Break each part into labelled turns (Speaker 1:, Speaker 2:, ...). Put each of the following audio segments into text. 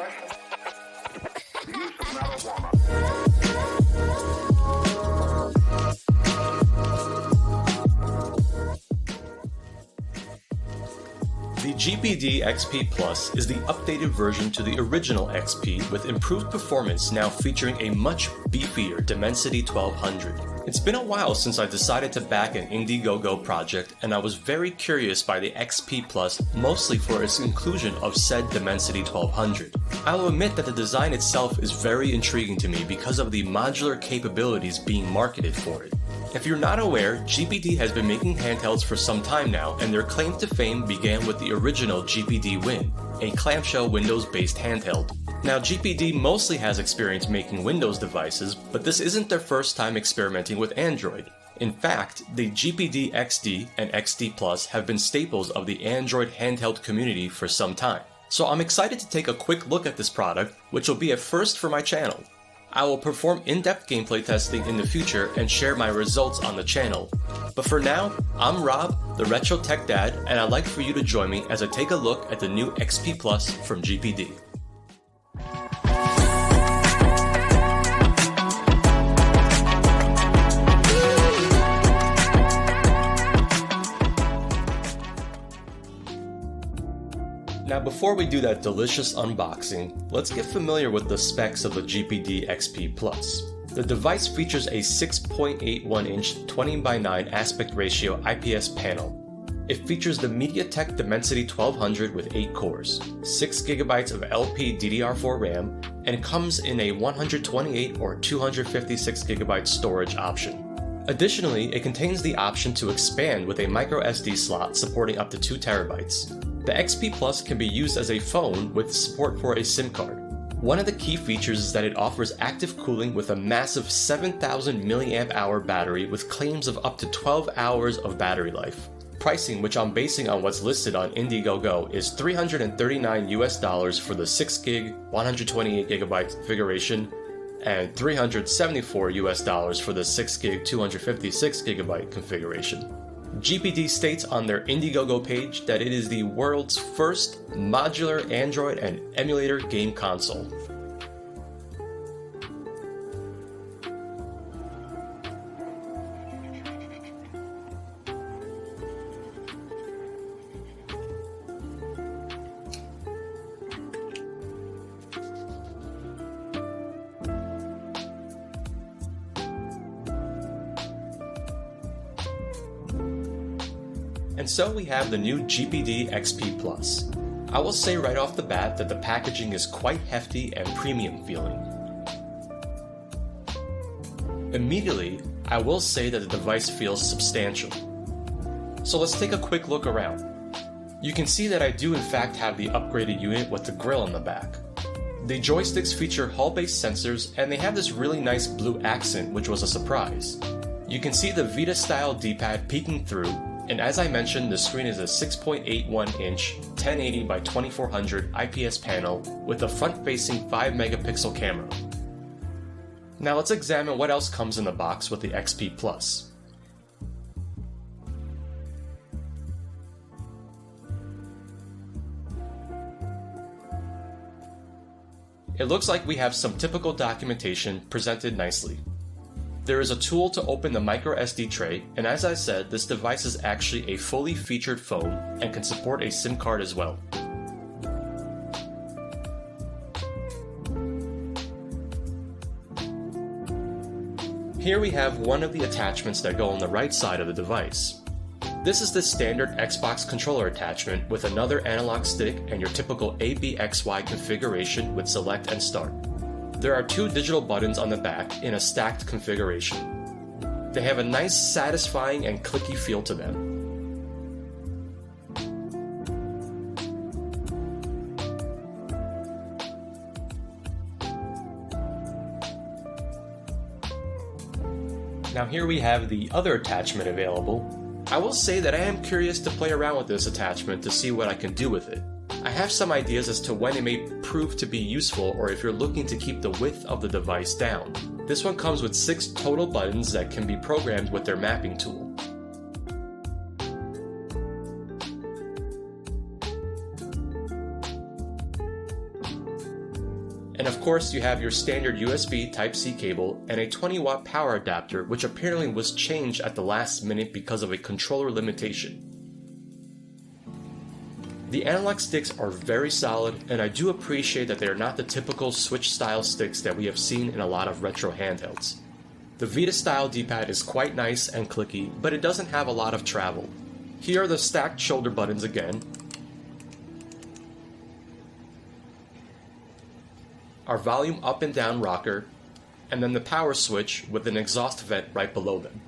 Speaker 1: The GPD XP Plus is the updated version to the original XP with improved performance now featuring a much beefier Dimensity 1200. It's been a while since I decided to back an Indiegogo project, and I was very curious by the XP Plus mostly for its inclusion of said Dimensity 1200. I'll admit that the design itself is very intriguing to me because of the modular capabilities being marketed for it. If you're not aware, GPD has been making handhelds for some time now, and their claim to fame began with the original GPD Win, a clamshell Windows-based handheld. Now, GPD mostly has experience making Windows devices, but this isn't their first time experimenting with Android. In fact, the GPD XD and XD Plus have been staples of the Android handheld community for some time. So I'm excited to take a quick look at this product, which will be a first for my channel. I will perform in-depth gameplay testing in the future and share my results on the channel. But for now, I'm Rob, the Retro Tech Dad, and I'd like for you to join me as I take a look at the new XP Plus from GPD. Now before we do that delicious unboxing, let's get familiar with the specs of the GPD XP Plus. The device features a 6.81-inch 20:9 aspect ratio IPS panel. It features the MediaTek Dimensity 1200 with 8 cores, 6GB of LPDDR4 RAM, and comes in a 128 or 256GB storage option. Additionally, it contains the option to expand with a microSD slot supporting up to 2TB. The XP Plus can be used as a phone with support for a SIM card. One of the key features is that it offers active cooling with a massive 7000 mAh battery with claims of up to 12 hours of battery life. Pricing, which I'm basing on what's listed on Indiegogo, is $339 for the 6GB 128GB configuration and $374 for the 6GB 256GB configuration. GPD states on their Indiegogo page that it is the world's first modular Android and emulator game console. And so we have the new GPD XP Plus. I will say right off the bat that the packaging is quite hefty and premium feeling. Immediately, I will say that the device feels substantial. So let's take a quick look around. You can see that I do in fact have the upgraded unit with the grill on the back. The joysticks feature Hall-based sensors, and they have this really nice blue accent, which was a surprise. You can see the Vita-style D-pad peeking through, and as I mentioned, the screen is a 6.81-inch 1080 by 2400 IPS panel with a front-facing 5-megapixel camera. Now let's examine what else comes in the box with the XP Plus. It looks like we have some typical documentation presented nicely. There is a tool to open the microSD tray, and as I said, this device is actually a fully featured phone and can support a SIM card as well. Here we have one of the attachments that go on the right side of the device. This is the standard Xbox controller attachment with another analog stick and your typical ABXY configuration with select and start. There are 2 digital buttons on the back in a stacked configuration. They have a nice, satisfying, and clicky feel to them. Now here we have the other attachment available. I will say that I am curious to play around with this attachment to see what I can do with it. I have some ideas as to when it may prove to be useful, or if you're looking to keep the width of the device down. This one comes with 6 total buttons that can be programmed with their mapping tool. And of course, you have your standard USB Type-C cable and a 20-watt power adapter, which apparently was changed at the last minute because of a controller limitation. The analog sticks are very solid, and I do appreciate that they are not the typical Switch-style sticks that we have seen in a lot of retro handhelds. The Vita-style D-pad is quite nice and clicky, but it doesn't have a lot of travel. Here are the stacked shoulder buttons again, our volume up and down rocker, and then the power switch with an exhaust vent right below them.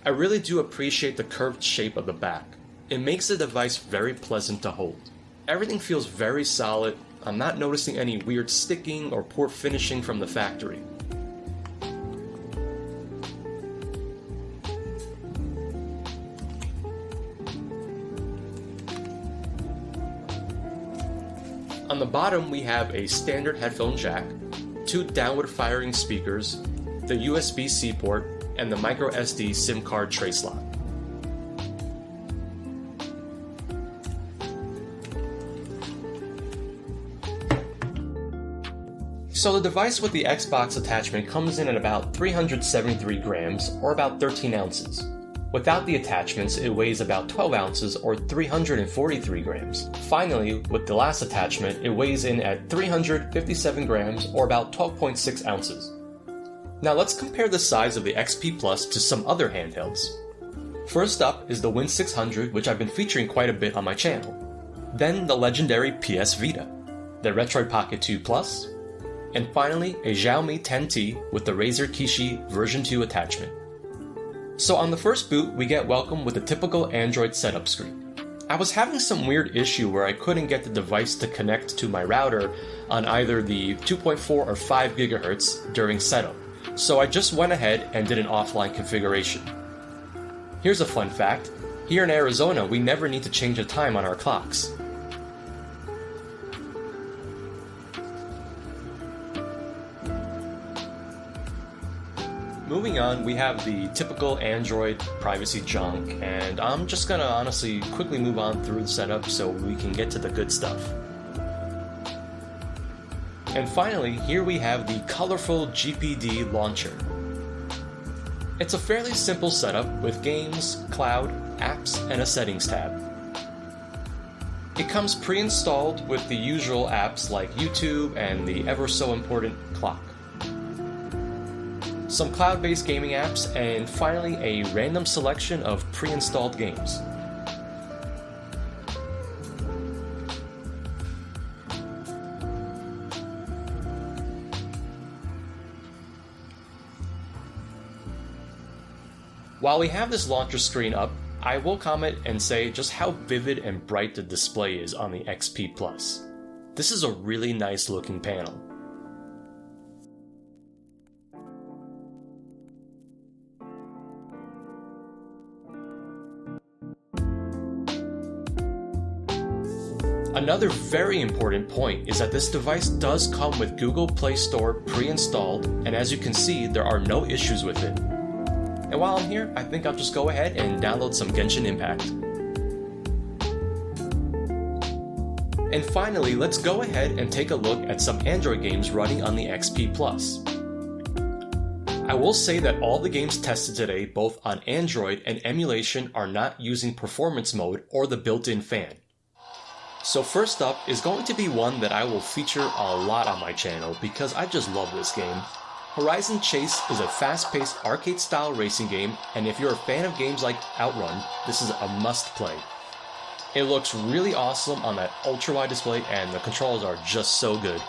Speaker 1: I really do appreciate the curved shape of the back. It makes the device very pleasant to hold. Everything feels very solid. I'm not noticing any weird sticking or poor finishing from the factory. On the bottom we have a standard headphone jack, 2 downward firing speakers, the USB-C port, and the microSD SIM card tray slot. So the device with the Xbox attachment comes in at about 373 grams, or about 13 ounces. Without the attachments, it weighs about 12 ounces or 343 grams. Finally, with the last attachment, it weighs in at 357 grams or about 12.6 ounces. Now let's compare the size of the XP Plus to some other handhelds. First up is the Win600, which I've been featuring quite a bit on my channel. Then the legendary PS Vita, the Retroid Pocket 2 Plus, and finally a Xiaomi 10T with the Razer Kishi version 2 attachment. So on the first boot, we get welcomed with a typical Android setup screen. I was having some weird issue where I couldn't get the device to connect to my router on either the 2.4 or 5 GHz during setup, so I just went ahead and did an offline configuration. Here's a fun fact: here in Arizona, we never need to change the time on our clocks. Moving on, we have the typical Android privacy junk, and I'm just gonna honestly quickly move on through the setup so we can get to the good stuff. And finally, here we have the colorful GPD launcher. It's a fairly simple setup with games, cloud, apps, and a settings tab. It comes pre-installed with the usual apps like YouTube and the ever so important clock. Some cloud-based gaming apps, and finally a random selection of pre-installed games. While we have this launcher screen up, I will comment and say just how vivid and bright the display is on the XP Plus. This is a really nice looking panel. Another very important point is that this device does come with Google Play Store pre-installed, and as you can see, there are no issues with it. And while I'm here, I think I'll just go ahead and download some Genshin Impact. And finally, let's go ahead and take a look at some Android games running on the XP Plus. I will say that all the games tested today, both on Android and emulation, are not using performance mode or the built-in fan. So first up is going to be one that I will feature a lot on my channel because I just love this game. Horizon Chase is a fast-paced arcade-style racing game, and if you're a fan of games like Outrun, this is a must-play. It looks really awesome on that ultra-wide display, and the controls are just so good.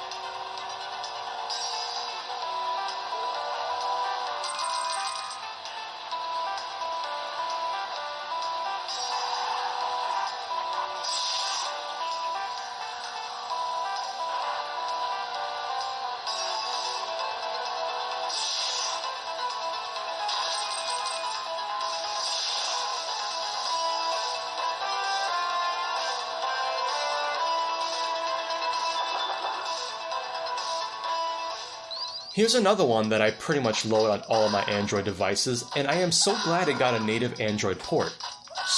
Speaker 1: Here's another one that I pretty much load on all of my Android devices, and I am so glad it got a native Android port.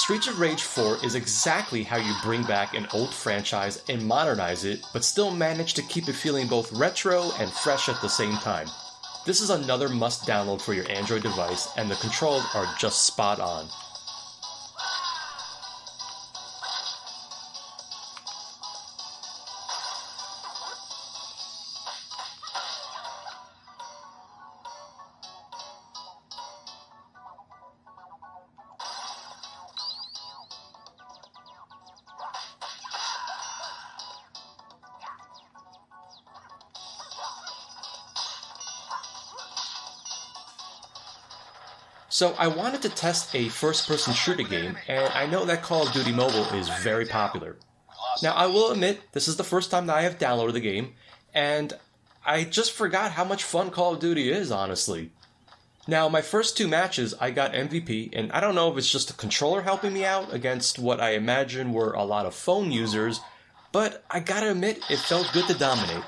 Speaker 1: Streets of Rage 4 is exactly how you bring back an old franchise and modernize it, but still manage to keep it feeling both retro and fresh at the same time. This is another must download for your Android device, and the controls are just spot on. So I wanted to test a first-person shooter game, and I know that Call of Duty Mobile is very popular. Now I will admit, this is the first time that I have downloaded the game, and I just forgot how much fun Call of Duty is, honestly. Now my first 2 matches I got MVP, and I don't know if it's just the controller helping me out against what I imagine were a lot of phone users, but I gotta admit, it felt good to dominate.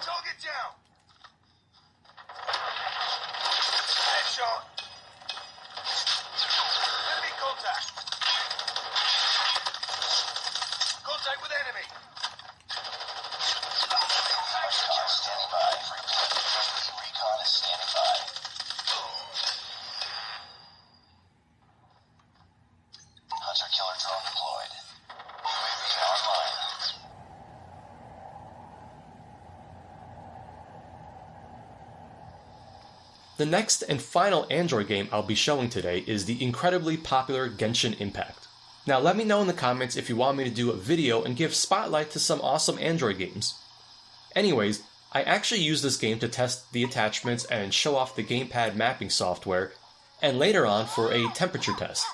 Speaker 1: The next and final Android game I'll be showing today is the incredibly popular Genshin Impact. Now let me know in the comments if you want me to do a video and give spotlight to some awesome Android games. Anyways, I actually used this game to test the attachments and show off the gamepad mapping software, and later on for a temperature test.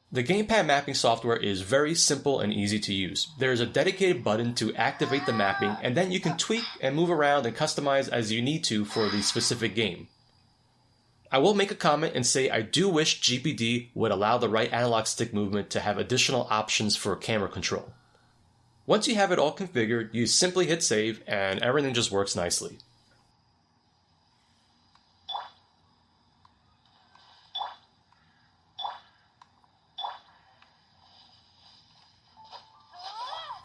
Speaker 1: The gamepad mapping software is very simple and easy to use. There is a dedicated button to activate the mapping, and then you can tweak and move around and customize as you need to for the specific game. I will make a comment and say I do wish GPD would allow the right analog stick movement to have additional options for camera control. Once you have it all configured, you simply hit save and everything just works nicely.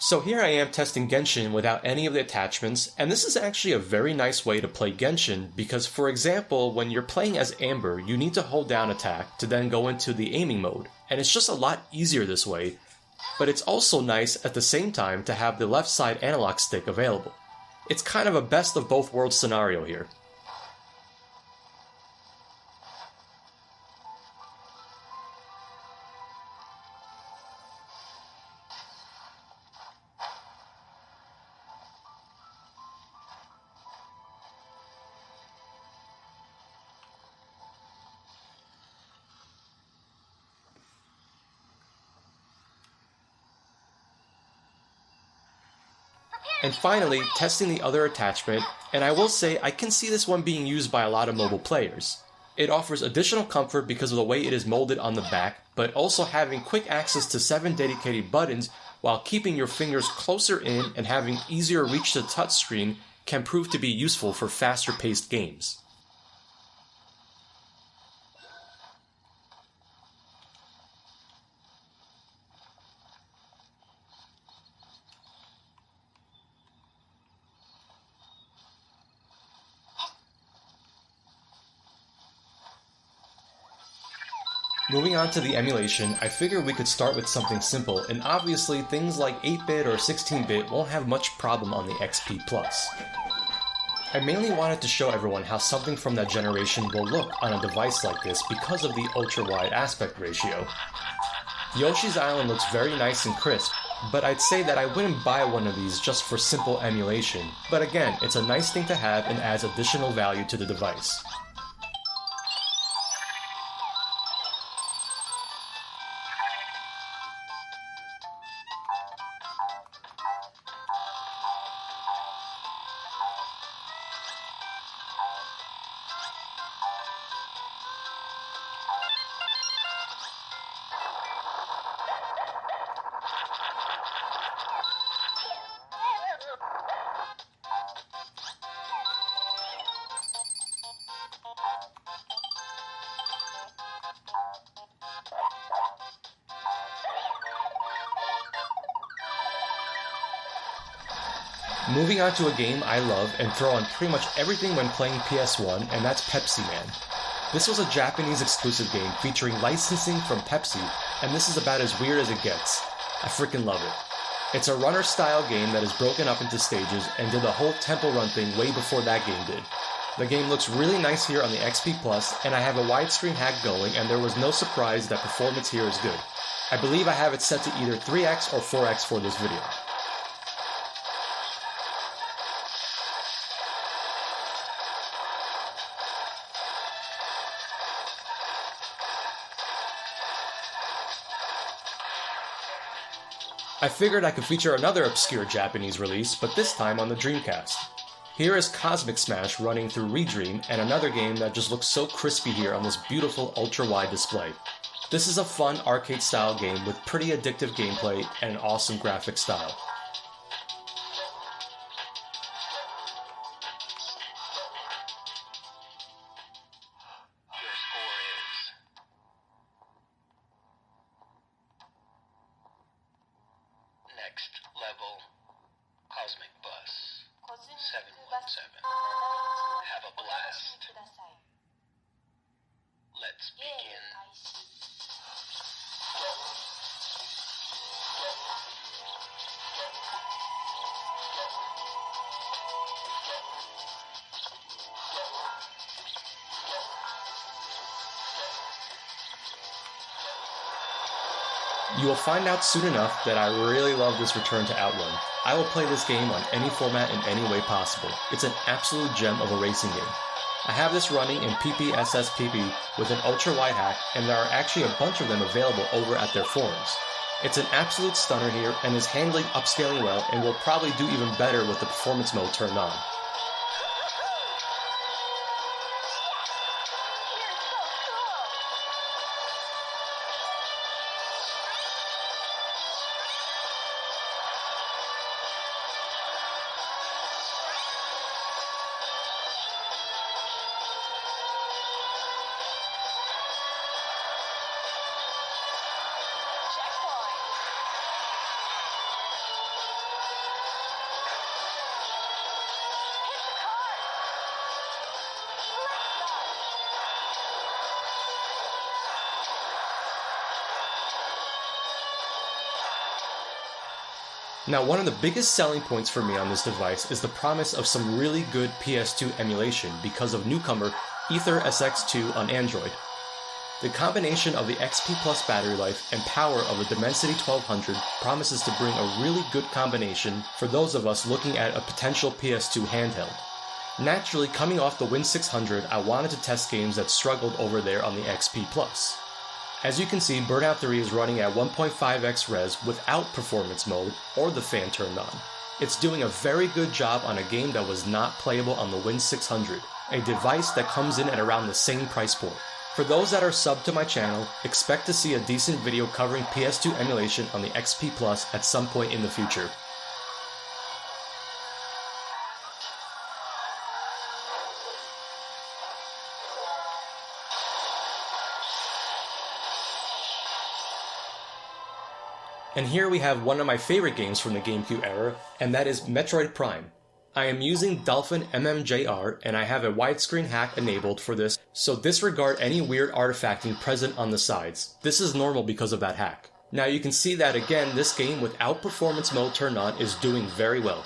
Speaker 1: So here I am testing Genshin without any of the attachments, and this is actually a very nice way to play Genshin because, for example, when you're playing as Amber, you need to hold down attack to then go into the aiming mode, and it's just a lot easier this way, but it's also nice at the same time to have the left side analog stick available. It's kind of a best of both worlds scenario here. And finally, testing the other attachment, and I will say I can see this one being used by a lot of mobile players. It offers additional comfort because of the way it is molded on the back, but also having quick access to 7 dedicated buttons while keeping your fingers closer in and having easier reach to the touchscreen can prove to be useful for faster paced games. Moving on to the emulation, I figured we could start with something simple, and obviously things like 8-bit or 16-bit won't have much problem on the XP Plus. I mainly wanted to show everyone how something from that generation will look on a device like this because of the ultra-wide aspect ratio. Yoshi's Island looks very nice and crisp, but I'd say that I wouldn't buy one of these just for simple emulation, but again, it's a nice thing to have and adds additional value to the device. Moving on to a game I love and throw on pretty much everything when playing PS1, and that's Pepsi Man. This was a Japanese exclusive game featuring licensing from Pepsi, and this is about as weird as it gets. I freaking love it. It's a runner-style game that is broken up into stages and did the whole temple run thing way before that game did. The game looks really nice here on the XP Plus, and I have a widescreen hack going, and there was no surprise that performance here is good. I believe I have it set to either 3x or 4x for this video. I figured I could feature another obscure Japanese release, but this time on the Dreamcast. Here is Cosmic Smash running through Redream, and another game that just looks so crispy here on this beautiful ultra-wide display. This is a fun arcade-style game with pretty addictive gameplay and an awesome graphic style.
Speaker 2: Next level, Cosmic Bus 717. Have a blast. Let's begin.
Speaker 1: You will find out soon enough that I really love this return to Outrun. I will play this game on any format in any way possible. It's an absolute gem of a racing game. I have this running in PPSSPP with an ultra-wide hack, and there are actually a bunch of them available over at their forums. It's an absolute stunner here and is handling upscaling well and will probably do even better with the performance mode turned on. Now, one of the biggest selling points for me on this device is the promise of some really good PS2 emulation because of newcomer Aether SX2 on Android. The combination of the XP Plus battery life and power of the Dimensity 1200 promises to bring a really good combination for those of us looking at a potential PS2 handheld. Naturally, coming off the Win600, I wanted to test games that struggled over there on the XP Plus. As you can see, Burnout 3 is running at 1.5x res without performance mode or the fan turned on. It's doing a very good job on a game that was not playable on the Win600, a device that comes in at around the same price point. For those that are subbed to my channel, expect to see a decent video covering PS2 emulation on the XP Plus at some point in the future. And here we have one of my favorite games from the GameCube era, and that is Metroid Prime. I am using Dolphin MMJR, and I have a widescreen hack enabled for this, so disregard any weird artifacting present on the sides. This is normal because of that hack. Now you can see that again, this game without performance mode turned on is doing very well.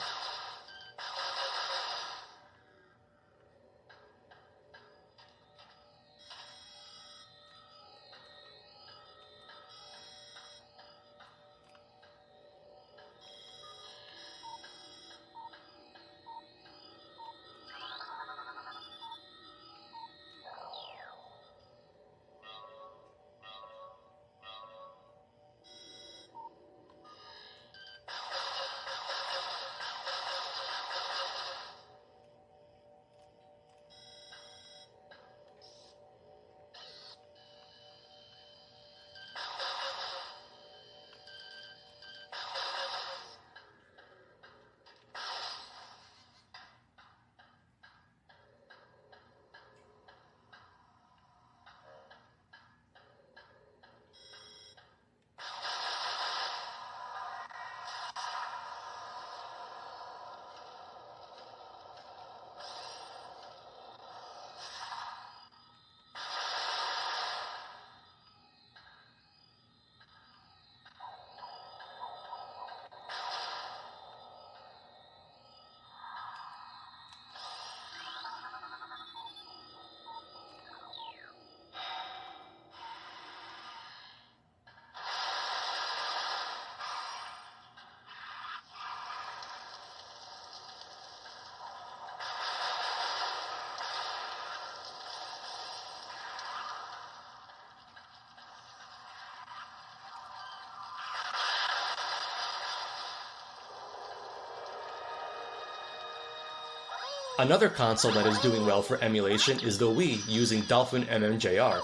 Speaker 1: Another console that is doing well for emulation is the Wii using Dolphin MMJR.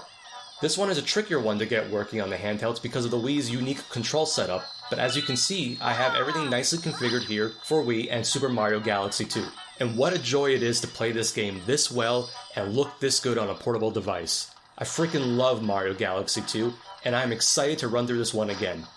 Speaker 1: This one is a trickier one to get working on the handhelds because of the Wii's unique control setup, but as you can see, I have everything nicely configured here for Wii and Super Mario Galaxy 2. And what a joy it is to play this game this well and look this good on a portable device. I freaking love Mario Galaxy 2, and I'm excited to run through this one again.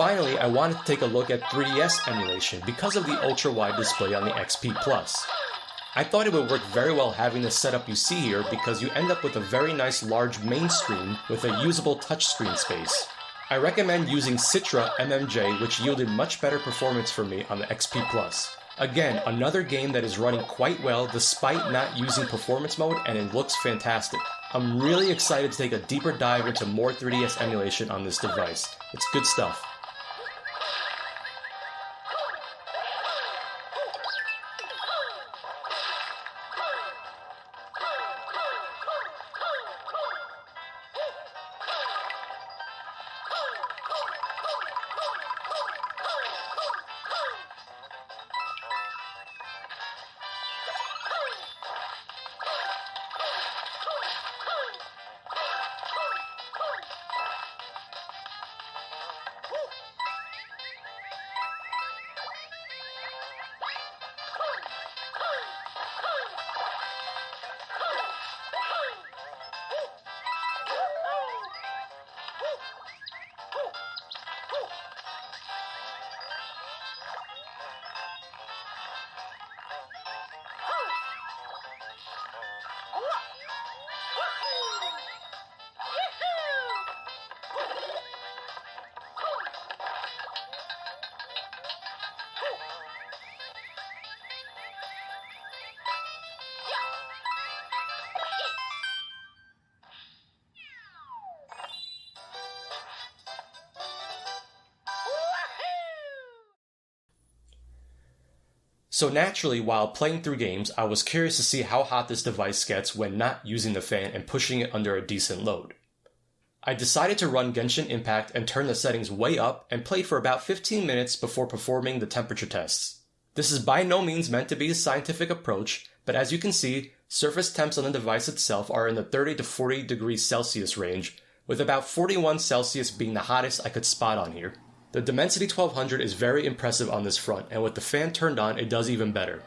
Speaker 1: Finally, I wanted to take a look at 3DS emulation because of the ultra-wide display on the XP Plus. I thought it would work very well having the setup you see here because you end up with a very nice large main screen with a usable touchscreen space. I recommend using Citra MMJ, which yielded much better performance for me on the XP Plus. Again, another game that is running quite well despite not using performance mode, and it looks fantastic. I'm really excited to take a deeper dive into more 3DS emulation on this device. It's good stuff. So naturally, while playing through games, I was curious to see how hot this device gets when not using the fan and pushing it under a decent load. I decided to run Genshin Impact and turn the settings way up and played for about 15 minutes before performing the temperature tests. This is by no means meant to be a scientific approach, but as you can see, surface temps on the device itself are in the 30 to 40 degrees Celsius range, with about 41 Celsius being the hottest I could spot on here. The Dimensity 1200 is very impressive on this front, and with the fan turned on, it does even better.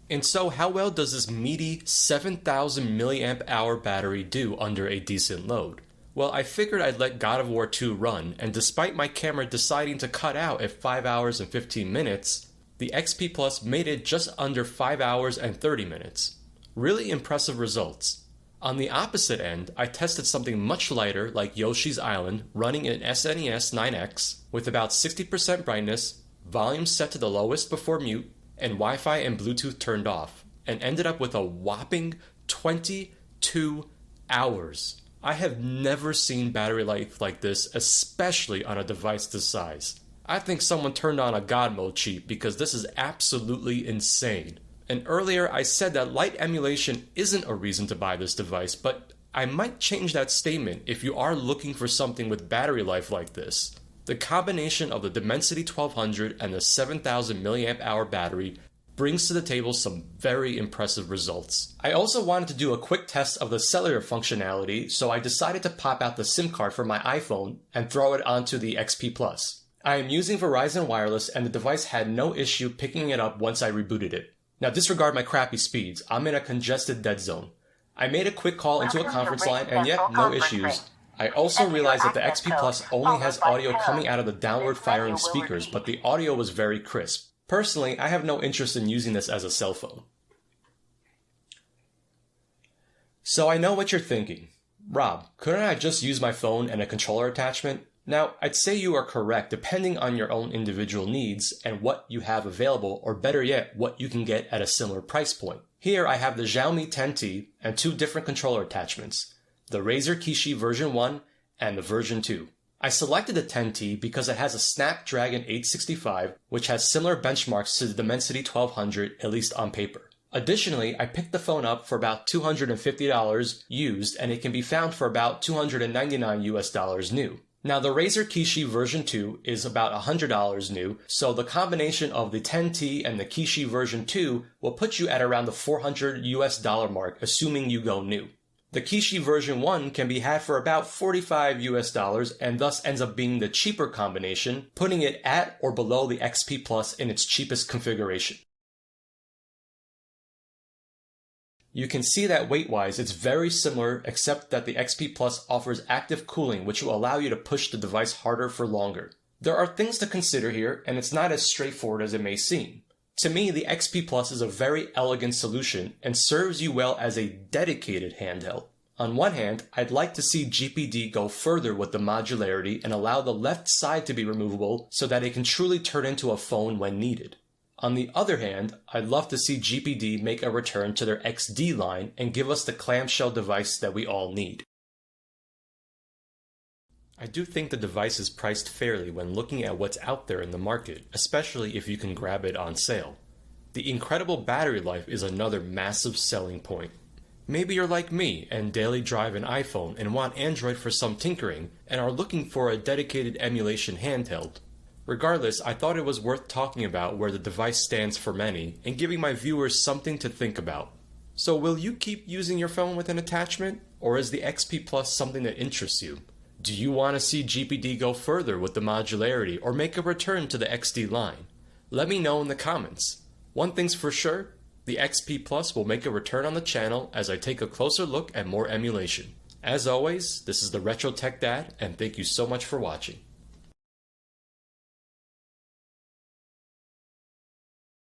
Speaker 1: And so how well does this meaty 7,000 mAh battery do under a decent load? Well, I figured I'd let God of War 2 run, and despite my camera deciding to cut out at 5 hours and 15 minutes, the XP Plus made it just under 5 hours and 30 minutes. Really impressive results. On the opposite end, I tested something much lighter like Yoshi's Island running in SNES 9X with about 60% brightness, volume set to the lowest before mute, and Wi-Fi and Bluetooth turned off, and ended up with a whopping 22 hours. I have never seen battery life like this, especially on a device this size. I think someone turned on a God mode cheat because this is absolutely insane. And earlier I said that light emulation isn't a reason to buy this device, but I might change that statement if you are looking for something with battery life like this. The combination of the Dimensity 1200 and the 7000 mAh battery brings to the table some very impressive results. I also wanted to do a quick test of the cellular functionality, so I decided to pop out the SIM card from my iPhone and throw it onto the XP Plus. I am using Verizon Wireless and the device had no issue picking it up once I rebooted it. Now disregard my crappy speeds, I'm in a congested dead zone. I made a quick call into a conference line and yet no issues. I also realized that the XP Plus only has audio coming out of the downward firing speakers, but the audio was very crisp. Personally, I have no interest in using this as a cell phone. So I know what you're thinking. Rob, couldn't I just use my phone and a controller attachment? Now, I'd say you are correct depending on your own individual needs and what you have available, or better yet, what you can get at a similar price point. Here I have the Xiaomi 10T and two different controller attachments, the Razer Kishi version 1 and the version 2. I selected the 10T because it has a Snapdragon 865, which has similar benchmarks to the Dimensity 1200, at least on paper. Additionally, I picked the phone up for about $250 used, and it can be found for about $299 new. Now, the Razer Kishi version 2 is about $100 new, so the combination of the 10T and the Kishi version 2 will put you at around the $400 mark, assuming you go new. The Kishi version 1 can be had for about $45 and thus ends up being the cheaper combination, putting it at or below the XP Plus in its cheapest configuration. You can see that weight-wise it's very similar, except that the XP Plus offers active cooling, which will allow you to push the device harder for longer. There are things to consider here, and it's not as straightforward as it may seem. To me, the XP Plus is a very elegant solution and serves you well as a dedicated handheld. On one hand, I'd like to see GPD go further with the modularity and allow the left side to be removable so that it can truly turn into a phone when needed. On the other hand, I'd love to see GPD make a return to their XD line and give us the clamshell device that we all need. I do think the device is priced fairly when looking at what's out there in the market, especially if you can grab it on sale. The incredible battery life is another massive selling point. Maybe you're like me and daily drive an iPhone and want Android for some tinkering and are looking for a dedicated emulation handheld. Regardless, I thought it was worth talking about where the device stands for many and giving my viewers something to think about. So will you keep using your phone with an attachment, or is the XP Plus something that interests you? Do you want to see GPD go further with the modularity or make a return to the XD line? Let me know in the comments. One thing's for sure, the XP Plus will make a return on the channel as I take a closer look at more emulation. As always, this is the Retro Tech Dad, and thank you so much for watching.